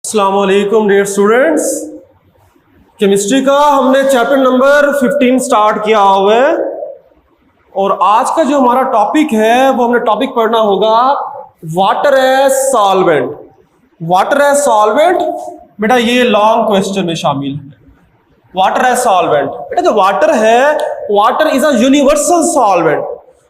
अस्सलाम वालेकुम dear students. Chemistry का हमने चैप्टर नंबर 15 स्टार्ट किया हुआ है और आज का जो हमारा टॉपिक है वो हमने टॉपिक पढ़ना होगा water as solvent. Water as solvent बेटा ये लॉन्ग क्वेश्चन में शामिल है। वाटर एज सॉल्वेंट बेटा जो वाटर है, water is a universal solvent.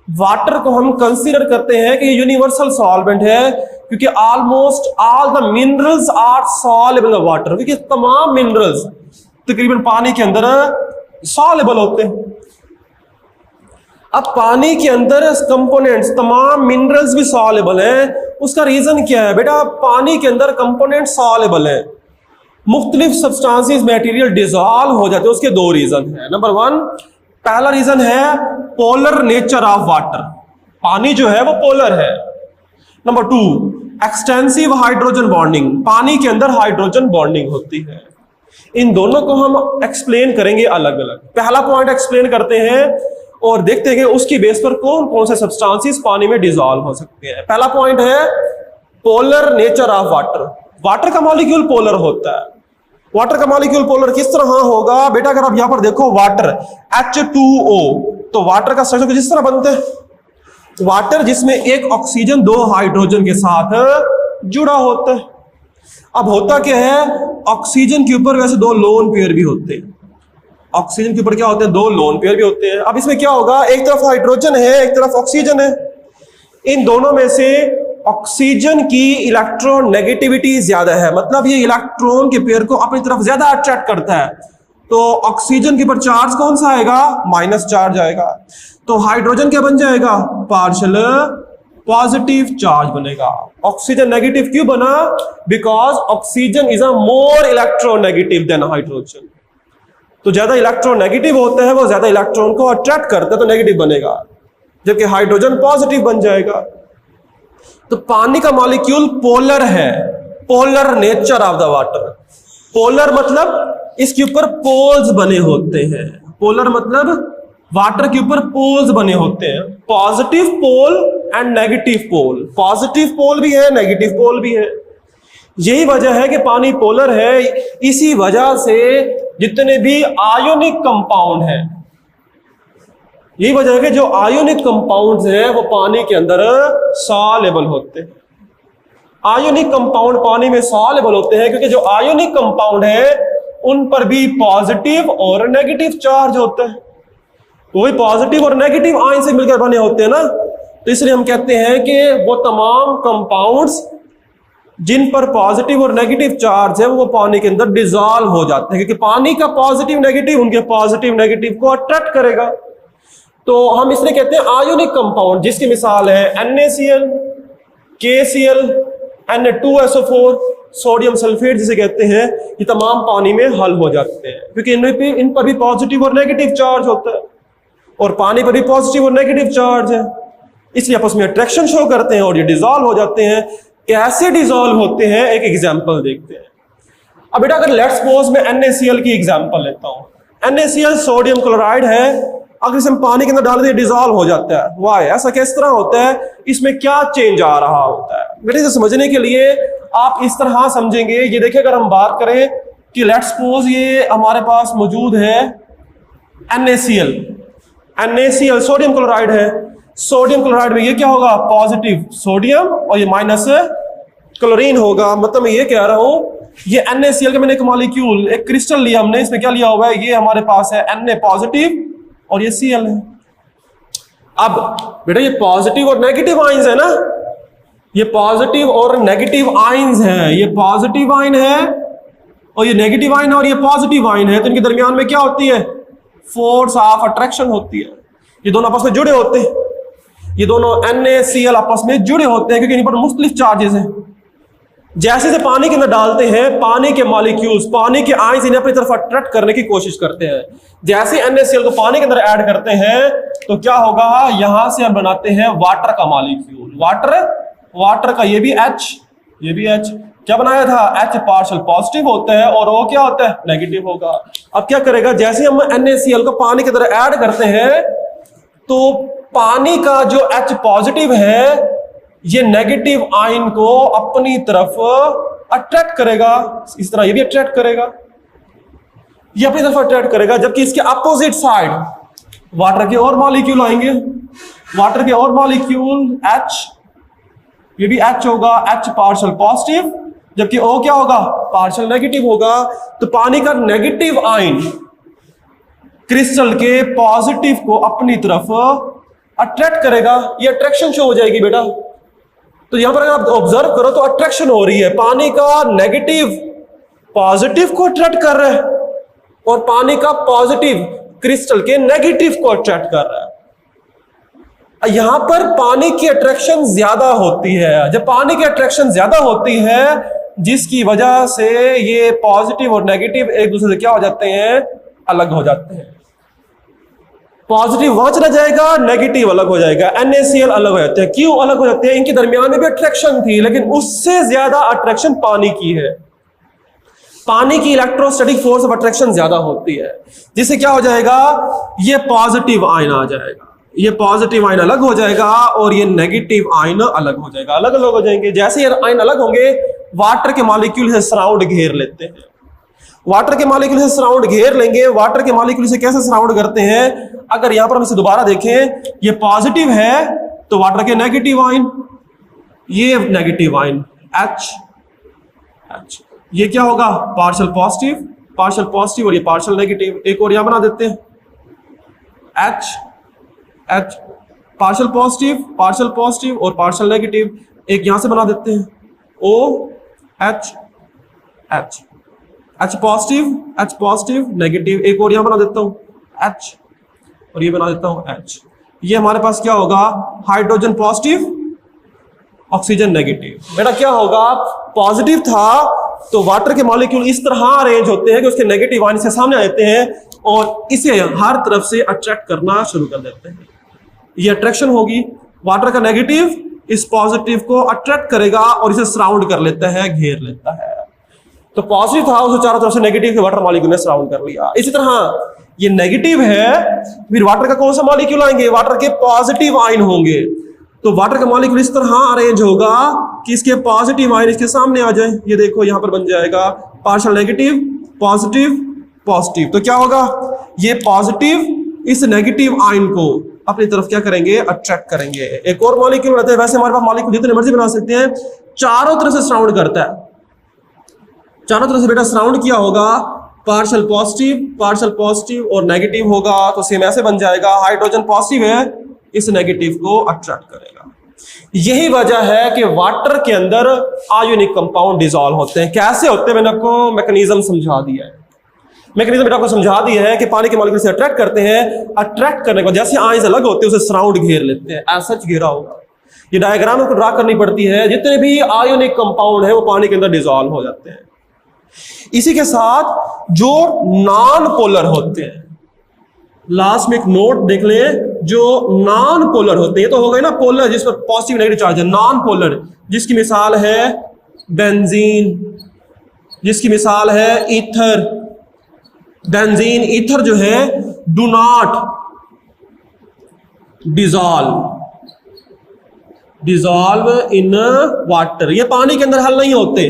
Water को हम कंसीडर करते हैं कि ये यूनिवर्सल सॉल्वेंट है क्योंकि almost all the minerals are soluble in water, क्योंकि तमाम मिनरल्स तकरीबन पानी के अंदर सॉल्युबल होते हैं। अब पानी के अंदर कंपोनेंट्स तमाम मिनरल्स भी सॉल्युबल हैं। उसका रीजन क्या है बेटा? पानी के अंदर कंपोनेंट सॉल्युबल है, मुख्तलिफ सब्सटेंसेस मटेरियल डिसॉल्व हो जाते हैं। उसके दो रीजन है। नंबर वन, पहला रीजन है पोलर नेचर ऑफ वाटर, पानी जो है वो पोलर है। Number two, extensive hydrogen bonding, पानी के अंदर हाइड्रोजन बॉन्डिंग होती है। इन दोनों को हम एक्सप्लेन करेंगे अलग अलग। पहला पॉइंट एक्सप्लेन करते हैं और देखते हैं कि उसकी बेस पर कौन कौन से सब्सटेंसेस पानी में डिसॉल्व हो सकते हैं। पहला पॉइंट है polar nature of water. Water का मॉलिक्यूल पोलर होता है। वाटर का मॉलिक्यूल पोलर किस तरह होगा बेटा? अगर आप यहां पर देखो वाटर H2O, तो वाटर का स्ट्रक्चर किस तरह बनते हैं? वाटर जिसमें एक ऑक्सीजन दो हाइड्रोजन के साथ जुड़ा होता है। अब होता क्या है, ऑक्सीजन के ऊपर वैसे दो लोन पेयर भी होते हैं। ऑक्सीजन के ऊपर क्या होते हैं? दो लोन पेयर भी होते हैं। अब इसमें क्या होगा, एक तरफ हाइड्रोजन है, एक तरफ ऑक्सीजन है। इन दोनों में से ऑक्सीजन की इलेक्ट्रॉन नेगेटिविटी ज्यादा है, मतलब ये इलेक्ट्रॉन के पेयर को अपनी तरफ ज्यादा अट्रैक्ट करता है। तो ऑक्सीजन के ऊपर चार्ज कौन सा आएगा? माइनस चार्ज आएगा। तो हाइड्रोजन क्या बन जाएगा? पार्शियल पॉजिटिव चार्ज बनेगा। ऑक्सीजन नेगेटिव क्यों बना? Because oxygen is a more electronegative than hydrogen. तो ज्यादा इलेक्ट्रॉन नेगेटिव होता है, वो ज्यादा इलेक्ट्रॉन को अट्रैक्ट करता है, तो नेगेटिव बनेगा, जबकि हाइड्रोजन पॉजिटिव बन जाएगा। तो पानी का मॉलिक्यूल पोलर है, polar nature of the water. Polar मतलब इसके ऊपर पोल्स बने होते हैं। पोलर मतलब वाटर के ऊपर पोल्स बने होते हैं, positive pole and negative pole. Positive pole भी है, नेगेटिव पोल भी है। यही वजह है कि पानी पोलर है। इसी वजह से जितने भी आयोनिक कंपाउंड हैं, यही वजह है कि जो आयोनिक कंपाउंड्स हैं वो पानी के अंदर सॉल्युबल होते हैं। आयोनिक कंपाउंड पानी में सॉल्युबल होते हैं क्योंकि जो आयोनिक कंपाउंड है उन पर भी पॉजिटिव और नेगेटिव चार्ज होता है। वही पॉजिटिव और नेगेटिव आयन से मिलकर बने होते हैं ना, तो इसलिए हम कहते हैं कि वो तमाम कंपाउंड्स जिन पर पॉजिटिव और नेगेटिव चार्ज है वो पानी के अंदर डिसॉल्व हो जाते हैं, क्योंकि पानी का पॉजिटिव नेगेटिव उनके पॉजिटिव नेगेटिव को अट्रैक्ट करेगा। तो हम इसलिए कहते हैं आयोनिक कंपाउंड, जिसकी मिसाल है NaCl, KCl, Na2SO4, sodium sulphate जिसे कहते हैं, ये तमाम पानी में हल हो जाते हैं क्योंकि इन पर भी पॉजिटिव और नेगेटिव चार्ज होता है और पानी पर भी पॉजिटिव और नेगेटिव चार्ज है, इसलिए आपस में अट्रैक्शन शो करते हैं और ये डिसॉल्व हो जाते हैं। कैसे डिसॉल्व होते हैं एक एग्जांपल देखते हैं। अब बेटा अगर लेट्स सपोज मैं NaCl की एग्जांपल लेता हूं। NaCl सोडियम क्लोराइड है, अगर इसे हम पानी के अंदर डाल दें डिसॉल्व हो जाता है। वाई? ऐसा किस तरह होता है? इसमें क्या चेंज आ रहा होता है? बेटे इसे समझने के लिए आप इस तरह समझेंगे। ये देखिए, अगर हम बात करें कि लेट्स सपोज ये हमारे पास मौजूद है NaCl, NaCl सोडियम क्लोराइड है। सोडियम क्लोराइड में ये क्या होगा? पॉजिटिव सोडियम और ये माइनस क्लोरीन होगा। मतलब मैं ये कह रहा हूं, ये NaCl का मैंने एक मॉलिक्यूल, एक क्रिस्टल लिया हमने, इसमें क्या लिया हुआ है? ये हमारे पास है Na पॉजिटिव और ये Cl है। अब बेटा ये पॉजिटिव और नेगेटिव आयंस है ना, ये पॉजिटिव और नेगेटिव आयंस हैं। ये पॉजिटिव आयन है और ये नेगेटिव आयन है और ये पॉजिटिव आयन है, तो इनके दरमियान में क्या होती है? फोर्स ऑफ अट्रैक्शन होती है। ये दोनों आपस में जुड़े होते हैं, ये दोनों NaCl आपस में जुड़े होते हैं क्योंकि इन पर मुख्तलिफ चार्जेस हैं। जैसे से पानी के अंदर डालते हैं, पानी के मॉलिक्यूल्स, पानी के आयंस इन्हें अपनी तरफ अट्रैक्ट करने की कोशिश करते हैं। जैसे NaCl को पानी के अंदर ऐड करते हैं तो क्या होगा? यहां से हम बनाते हैं वाटर का मॉलिक्यूल। वाटर का ये भी H, ये भी H। क्या बनाया था? H पार्शियल पॉजिटिव होता है और वो क्या होता है? नेगेटिव होगा। अब क्या करेगा? जैसे हम NaCl को पानी के अंदर ऐड करते हैं तो पानी का जो H पॉजिटिव है ये नेगेटिव आयन को अपनी तरफ अट्रैक्ट करेगा, इस तरह ये भी अट्रैक्ट करेगा, ये अपनी तरफ अट्रैक्ट करेगा, जबकि इसके अपोजिट साइड वाटर के और मॉलिक्यूल आएंगे, वाटर के और मॉलिक्यूल H, ये भी H होगा, H पार्शियल पॉजिटिव, जबकि O क्या होगा, पार्शियल नेगेटिव होगा। तो पानी का नेगेटिव आयन क्रिस्टल के पॉजिटिव को अपनी तरफ अट्रैक्ट करेगा, ये अट्रैक्शन शो हो जाएगी बेटा। तो यहां पर अगर आप ऑब्जर्व करो तो अट्रैक्शन हो रही है, पानी का नेगेटिव पॉजिटिव को अट्रैक्ट कर रहा है और पानी का पॉजिटिव क्रिस्टल के नेगेटिव को अट्रैक्ट कर रहा है। यहां पर पानी की अट्रैक्शन ज्यादा होती है, जब पानी की अट्रैक्शन ज्यादा होती है जिसकी वजह से ये पॉजिटिव और नेगेटिव एक दूसरे से क्या हो जाते हैं, अलग हो जाते हैं। पॉजिटिव वहां चला जाएगा, नेगेटिव अलग हो जाएगा, NaCl अलग हो जाते हैं। क्यों अलग हो जाते हैं? इनके दरमियान में भी अट्रैक्शन थी, लेकिन उससे ज्यादा अट्रैक्शन पानी की है। पानी की इलेक्ट्रोस्टैटिक फोर्स ऑफ अट्रैक्शन ज्यादा होती है, जिससे क्या हो जाएगा, ये पॉजिटिव आयन आ जाएगा, ये पॉजिटिव आयन अलग हो जाएगा और ये नेगेटिव आयन अलग हो जाएगा, अलग अलग हो जाएंगे। जैसे ये आयन अलग होंगे, वाटर के मॉलिक्यूल से सराउंड घेर लेते हैं, वाटर के मॉलिक्यूल से सराउंड घेर लेंगे। वाटर के मॉलिक्यूल से कैसे सराउंड करते हैं? अगर यहां पर हम इसे दोबारा देखें, ये पॉजिटिव है तो वाटर के नेगेटिव आयन, ये नेगेटिव आयन H, ये क्या होगा, पार्शियल पॉजिटिव और ये पार्शियल नेगेटिव। एक और यहां बना देते हैं, H पार्शियल पॉजिटिव और पार्शियल नेगेटिव। एक यहां से बना देते हैं, OH पॉजिटिव नेगेटिव। एक और यहां बना देता हूं H और ये बना देता हूं H। ये हमारे पास क्या होगा, हाइड्रोजन पॉजिटिव ऑक्सीजन नेगेटिव। बेटा क्या होगा, पॉजिटिव था तो वाटर के मॉलिक्यूल इस तरह अरेंज होते हैं कि उसके नेगेटिव आयन से सामने आते हैं और इसे हर तरफ से अट्रैक्ट करना शुरू कर देते हैं। ये अट्रैक्शन होगी, वाटर का नेगेटिव इस पॉजिटिव को अट्रैक्ट करेगा और इसे सराउंड कर लेता है, घेर लेता है। तो पॉजिटिव था, उसे चारों तरफ से नेगेटिव के वाटर मॉलिक्यूल ने सराउंड कर लिया। इसी तरह ये नेगेटिव है, फिर वाटर का कौन सा मॉलिक्यूल आएंगे, वाटर के पॉजिटिव आयन होंगे। तो वाटर का मॉलिक्यूल इस तरह अरेंज होगा कि इसके पॉजिटिव आयन इसके सामने आ जाए। ये देखो यहां पर बन जाएगा पार्शियल नेगेटिव पॉजिटिव। तो क्या होगा, ये पॉजिटिव इस नेगेटिव आयन को अपनी तरफ क्या करेंगे, अट्रैक्ट करेंगे। एक और मॉलिक्यूल रहता है, वैसे हमारे पास मॉलिक्यूल जितने मर्जी बना सकते हैं, चारों तरफ से सराउंड करता है, चारों तरफ से बेटा सराउंड किया होगा, पार्शियल पॉजिटिव और नेगेटिव होगा। तो सेम ऐसे बन जाएगा, हाइड्रोजन पॉजिटिव है, इस नेगेटिव को अट्रैक्ट करेगा। यही वजह है कि वाटर के अंदर आयोनिक कंपाउंड डिसॉल्व होते हैं। कैसे होते हैं मैंने आपको मैकेनिज्म समझा दिया है, मैकेनिज्म बेटा आपको समझा दिया है कि पानी के मॉलिक्यूल से अट्रैक्ट करते हैं, अट्रैक्ट करने के बाद जैसे आयंस अलग होते हैं उसे सराउंड घेर लेते हैं, ऐसा घेरा होगा। ये डायग्राम को ड्रा करनी पड़ती है, जितने भी आयोनिक कंपाउंड है वो पानी के अंदर डिसॉल्व हो जाते हैं। इसी के साथ जो नॉन पोलर होते हैं, लास्ट में एक नोट देख लें, जो नॉन पोलर होते हैं, तो हो गए ना पोलर जिस पर पॉजिटिव नेगेटिव चार्ज है, नॉन पोलर जिसकी मिसाल है बेंजीन, जिसकी मिसाल है ईथर। बेंजीन ईथर जो है do not dissolve in water, ये पानी के अंदर हल नहीं होते,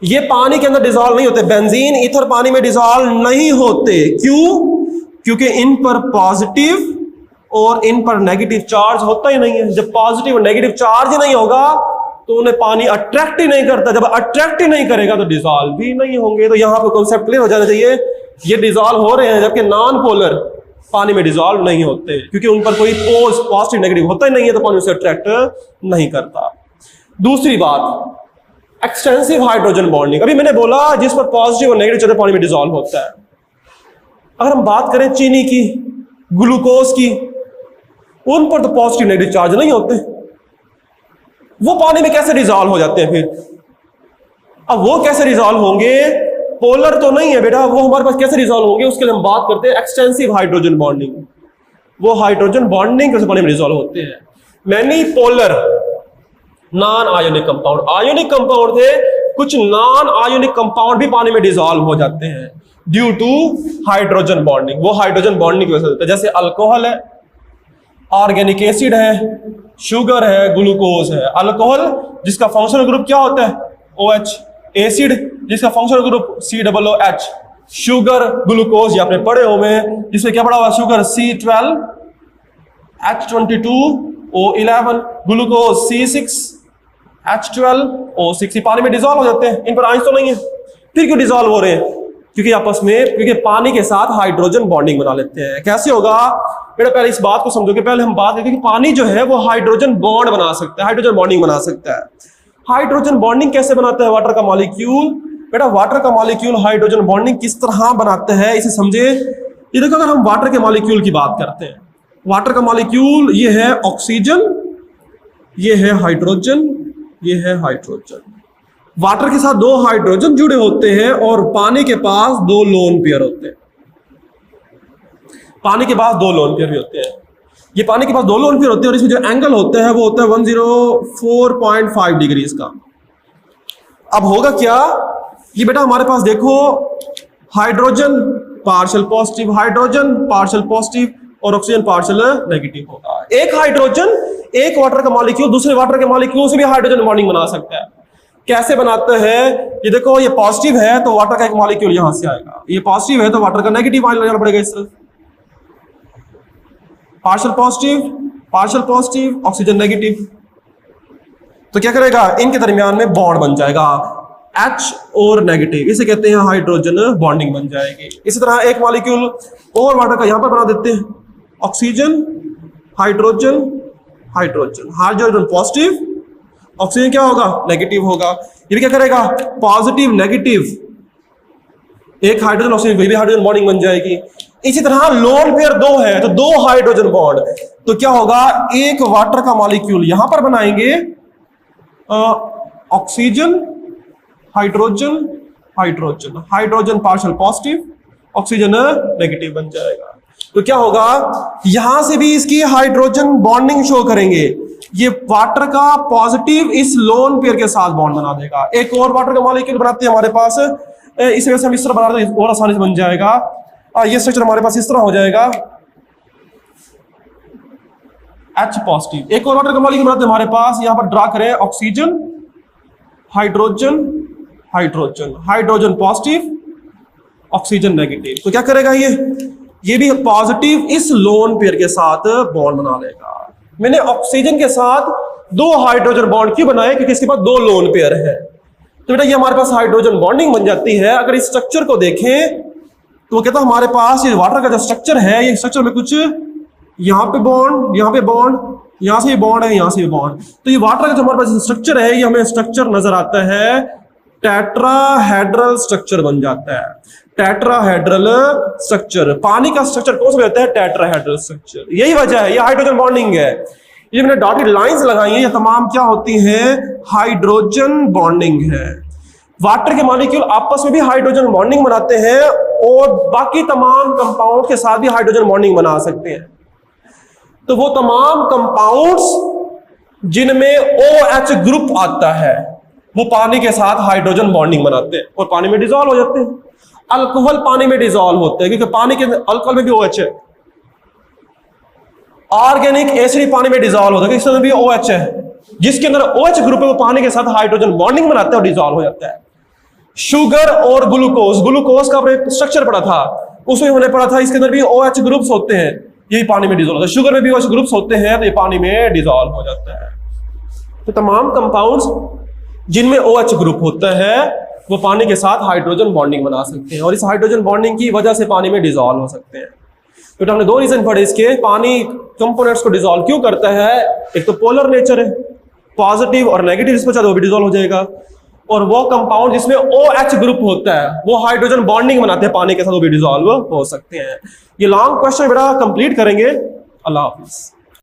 ये पानी के अंदर डिसॉल्व नहीं होते। बेंजीन ईथर पानी में डिसॉल्व नहीं होते। क्यों? क्योंकि इन पर पॉजिटिव और इन पर नेगेटिव चार्ज होता ही नहीं है। जब पॉजिटिव और नेगेटिव चार्ज ही नहीं होगा तो उन्हें पानी अट्रैक्ट ही नहीं करता, जब अट्रैक्ट ही नहीं करेगा तो डिसॉल्व भी नहीं होंगे। तो यहां पर कॉन्सेप्ट क्लियर हो जाना चाहिए, ये डिसॉल्व हो रहे हैं जबकि नॉन पोलर पानी में डिसॉल्व नहीं होते, क्योंकि उन पर कोई पॉजिटिव नेगेटिव होता ही नहीं है, तो पानी उसे अट्रैक्ट नहीं करता। दूसरी बात, एक्सटेंसिव हाइड्रोजन बॉन्डिंग। अभी मैंने बोला जिस पर पॉजिटिव और नेगेटिव चार्ज पानी में डिसॉल्व होता है। अगर हम बात करें चीनी की, ग्लूकोज की, उन पर तो पॉजिटिव नेगेटिव चार्ज नहीं होते, वो पानी में कैसे डिसॉल्व हो जाते हैं? फिर अब वो कैसे डिसॉल्व होंगे? पोलर तो नहीं है बेटा, वो हमारे पास कैसे डिसॉल्व होंगे? उसके लिए हम बात करते हैं एक्सटेंसिव हाइड्रोजन बॉन्डिंग। वो हाइड्रोजन बॉन्डिंग कैसे पानी में डिसॉल्व होते हैं? Many polar non ionic compound, ionic compound थे, कुछ नॉन आयोनिक कंपाउंड भी पानी में डिसॉल्व हो जाते हैं ड्यू टू हाइड्रोजन बॉन्डिंग। वो हाइड्रोजन बॉन्डिंग की वजह से होता है। जैसे अल्कोहल है, ऑर्गेनिक एसिड है, शुगर है, ग्लूकोज है। अल्कोहल जिसका फंक्शनल ग्रुप क्या होता है? OH, एसिड जिसका functional group COOH, sugar glucose ये आपने पढ़े हुए जिसमें क्या पढ़ा हुआ sugar C12 H22O11, glucose C6 H12O6, ये पानी में डिजोल्व हो जाते हैं, इन पर आइंस तो नहीं है। फिर क्यों डिजोल्व हो रहे हैं? क्योंकि आपस में, क्योंकि पानी के साथ हाइड्रोजन बॉन्डिंग बना लेते हैं। कैसे होगा बेटा, पहले इस बात को समझोगे। पहले हम बात करेंगे कि पानी जो है वो हाइड्रोजन बॉन्ड बना सकता है, हाइड्रोजन बॉन्डिंग बना सकता है। हाइड्रोजन बॉन्डिंग कैसे बनाता है वाटर का मॉलिक्यूल? बेटा वाटर का मॉलिक्यूल हाइड्रोजन बॉन्डिंग किस तरह बनाते हैं इसे समझे। ये देखो, अगर हम वाटर के मॉलिक्यूल की बात करते हैं, वाटर का मॉलिक्यूल ये है ऑक्सीजन, ये है हाइड्रोजन, ये है हाइड्रोजन। वाटर के साथ दो हाइड्रोजन जुड़े होते हैं और पानी के पास दो लोन पेयर होते हैं। पानी के पास दो लोन पेयर भी होते हैं। ये पानी के पास दो लोन पेयर होते हैं और इसमें जो एंगल होता है वो होता है 104.5 डिग्री का। अब होगा क्या, ये बेटा हमारे पास देखो hydrogen partial positive, hydrogen partial positive और ऑक्सीजन पार्शियल नेगेटिव होगा। एक हाइड्रोजन एक वाटर का मॉलिक्यूल दूसरे वाटर के मॉलिक्यूल से भी हाइड्रोजन बॉन्डिंग बना सकता है। कैसे बनाते हैं? ये देखो, ये पॉजिटिव है तो वाटर का एक मॉलिक्यूल यहां से आएगा, ये पॉजिटिव है तो वाटर का नेगेटिव आइल लगाना पड़ेगा इस तरफ। पार्शियल पॉजिटिव ऑक्सीजन नेगेटिव, तो क्या करेगा, इनके दरमियान में बॉन्ड बन जाएगा H और नेगेटिव, इसे कहते हैं हाइड्रोजन बॉन्डिंग बन जाएगी। इसी तरह एक मॉलिक्यूल और वाटर का यहां पर बना देते हैं, oxygen hydrogen hydrogen, hydrogen positive, oxygen क्या होगा, नेगेटिव होगा। ये भी क्या करेगा, पॉजिटिव नेगेटिव, एक हाइड्रोजन ऑक्सीजन, भी हाइड्रोजन बॉन्डिंग बन जाएगी। इसी तरह लोन पेयर दो है तो दो हाइड्रोजन बॉन्ड, तो क्या होगा, एक वाटर का मॉलिक्यूल यहां पर बनाएंगे oxygen hydrogen hydrogen, hydrogen partial positive oxygen negative बन जाएगा। तो क्या होगा, यहां से भी इसकी हाइड्रोजन बॉन्डिंग शो करेंगे। ये वाटर का पॉजिटिव इस लोन पेयर के साथ बॉन्ड बना देगा। एक और वाटर का मॉलिक्यूल बनाते हैं हमारे पास, इस वजह से हम इस तरह बना देते और आसानी से बन जाएगा। ये स्ट्रक्चर हमारे पास इस तरह हो जाएगा, H पॉजिटिव। एक और वाटर का मॉलिक्यूल बनाते हैं हमारे पास, यहां पर ड्रा करें oxygen hydrogen hydrogen, hydrogen positive oxygen negative. तो क्या करेगा, ये भी पॉजिटिव इस लोन पेयर के साथ बॉन्ड बना लेगा। मैंने ऑक्सीजन के साथ दो हाइड्रोजन बॉन्ड क्यों बनाए, क्योंकि इसके पास दो लोन पेयर है। तो बेटा ये हमारे पास हाइड्रोजन बॉन्डिंग बन जाती है। अगर इस स्ट्रक्चर को देखें तो कहता हमारे पास ये वाटर का जो स्ट्रक्चर है, ये स्ट्रक्चर में कुछ यहाँ पे बॉन्ड, यहाँ पे बॉन्ड, यहाँ से भी बॉन्ड है, यहाँ से भी बॉन्ड। तो ये वाटर का जो हमारे पास स्ट्रक्चर है, ये हमें स्ट्रक्चर नजर आता है टेट्राहेड्रल स्ट्रक्चर बन जाता है। टेट्राहेड्रल स्ट्रक्चर, पानी का स्ट्रक्चर कौन सा रहता है, टेट्राहेड्रल स्ट्रक्चर। यही वजह है, ये हाइड्रोजन बॉन्डिंग है। ये मैंने डॉटेड लाइंस लगाई हैं, ये तमाम क्या होती हैं, हाइड्रोजन बॉन्डिंग है। वाटर के मॉलिक्यूल आपस में भी हाइड्रोजन बॉन्डिंग बनाते हैं और बाकी तमाम कंपाउंड के साथ भी हाइड्रोजन बॉन्डिंग बना सकते हैं। तो वो तमाम कंपाउंड्स जिनमें OH ग्रुप आता है वो पानी के साथ हाइड्रोजन बॉन्डिंग बनाते हैं और पानी में डिसॉल्व हो जाते हैं। अल्कोहल पानी में डिसॉल्व होते हैं क्योंकि पानी के अल्कोहल में भी OH है। ऑर्गेनिक एसिड पानी में डिसॉल्व होता है, इसमें भी OH है। जिसके अंदर OH ग्रुप है वो पानी के साथ हाइड्रोजन बॉन्डिंग बनाता है और डिसॉल्व हो जाता है। शुगर और ग्लूकोज, ग्लूकोज का स्ट्रक्चर पढ़ा था, उसमें हमने पढ़ा था इसके अंदर भी OH ग्रुप्स होते हैं, यही पानी में डिसॉल्व होता है। शुगर में भी OH ग्रुप्स होते हैं तो ये पानी में डिसॉल्व हो जाता है। तो तमाम कंपाउंड्स जिनमें OH ग्रुप होता है वो पानी के साथ हाइड्रोजन बॉन्डिंग बना सकते हैं और इस हाइड्रोजन बॉन्डिंग की वजह से पानी में डिसॉल्व हो सकते हैं। तो हमने दो रीजन पढ़े इसके, पानी कंपोनेंट्स को डिसॉल्व क्यों करता है। एक तो पोलर नेचर है, पॉजिटिव और नेगेटिव इसमें चाहे वो भी डिसॉल्व हो जाएगा, और वो कंपाउंड जिसमें OH ग्रुप होता है वो हाइड्रोजन बॉन्डिंग बनाते हैं पानी के साथ, वो भी डिसॉल्व हो सकते हैं। ये लॉन्ग क्वेश्चन बेटा कंप्लीट करेंगे। अल्लाह हाफिज।